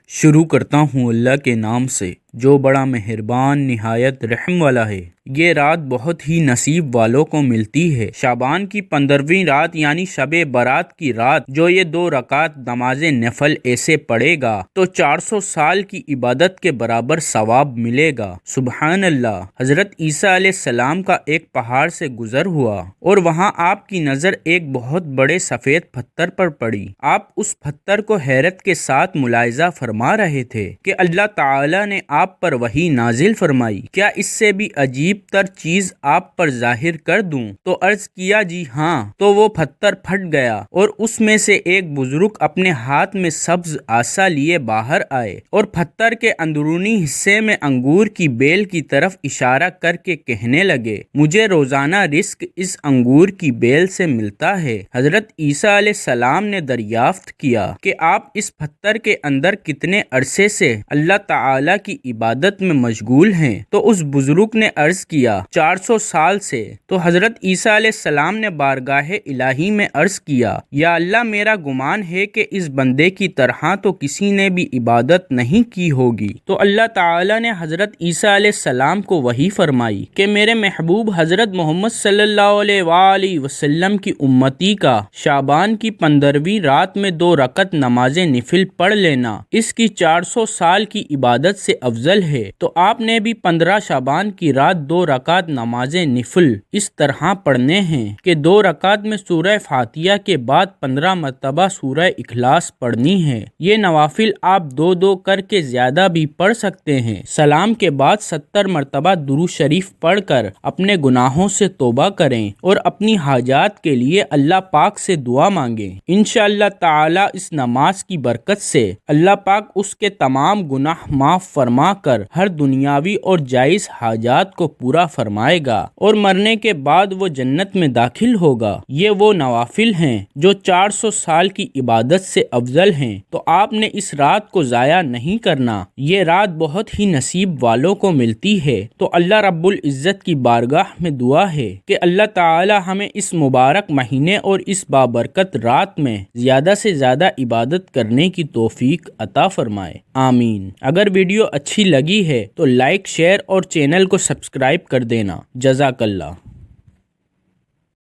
شروع کرتا ہوں اللہ کے نام سے جو بڑا مہربان نہایت رحم والا ہے۔ یہ رات بہت ہی نصیب والوں کو ملتی ہے۔ شعبان کی 15ویں رات یعنی شب برات کی رات جو یہ 2 رکعت نماز نفل ایسے پڑھے گا تو 400 سال کی عبادت کے برابر ثواب ملے گا۔ سبحان اللہ۔ حضرت عیسیٰ علیہ السلام کا ایک پہاڑ سے گزر ہوا اور وہاں آپ کی نظر ایک بہت بڑے سفید پتھر پر پڑی۔ آپ اس پتھر کو حیرت کے ساتھ ملاحظہ فرما رہے تھے کہ اللہ تعالی نے آپ پر وحی نازل فرمائی، کیا اس سے بھی عجیب تر چیز آپ پر ظاہر کر دوں؟ تو عرض کیا جی ہاں۔ تو وہ پتھر پھٹ گیا اور اس میں سے ایک بزرگ اپنے ہاتھ میں سبز عصا لیے باہر آئے اور پتھر کے اندرونی حصے میں انگور کی بیل کی طرف اشارہ کر کے کہنے لگے، مجھے روزانہ رزق اس انگور کی بیل سے ملتا ہے۔ حضرت عیسیٰ علیہ السلام نے دریافت کیا کہ آپ اس پتھر کے اندر کتنے عرصے سے اللہ تعالی کی عبادت میں مشغول ہیں؟ تو اس بزرگ نے عرض کیا 400 سال سے۔ تو حضرت عیسیٰ علیہ السلام نے بارگاہ الہی میں عرض کیا، یا اللہ میرا گمان ہے کہ اس بندے کی طرح تو کسی نے بھی عبادت نہیں کی ہوگی۔ تو اللہ تعالی نے حضرت عیسیٰ علیہ السلام کو وحی فرمائی کہ میرے محبوب حضرت محمد صلی اللہ علیہ وآلہ وسلم کی امتی کا شعبان کی 15ویں رات میں 2 رکعت نماز نفل پڑھ لینا اس کی 400 سال کی عبادت سے افضل ہے۔ تو آپ نے بھی 15 شعبان کی رات 2 رکعت نماز نفل اس طرح پڑھنے ہیں کہ 2 رکعت میں سورہ فاتحہ کے بعد 15 مرتبہ سورہ اخلاص پڑھنی ہے۔ یہ نوافل آپ 2 کر کے زیادہ بھی پڑھ سکتے ہیں۔ سلام کے بعد 70 مرتبہ درود شریف پڑھ کر اپنے گناہوں سے توبہ کریں اور اپنی حاجات کے لیے اللہ پاک سے دعا مانگیں۔ انشاءاللہ تعالی اس نماز کی برکت سے اللہ پاک اس کے تمام گناہ معاف فرما کر ہر دنیاوی اور جائز حاجات کو پورا فرمائے گا اور مرنے کے بعد وہ جنت میں داخل ہوگا۔ یہ وہ نوافل ہیں جو 400 سال کی عبادت سے افضل ہیں، تو آپ نے اس رات کو ضائع نہیں کرنا۔ یہ رات بہت ہی نصیب والوں کو ملتی ہے، تو اللہ رب العزت کی بارگاہ میں دعا ہے کہ اللہ تعالی ہمیں اس مبارک مہینے اور اس بابرکت رات میں زیادہ سے زیادہ عبادت کرنے کی توفیق عطا فرمائے، آمین۔ اگر ویڈیو اچھی لگی ہے تو لائک، شیئر اور چینل کو سبسکرائب کر دینا۔ جزاک اللہ۔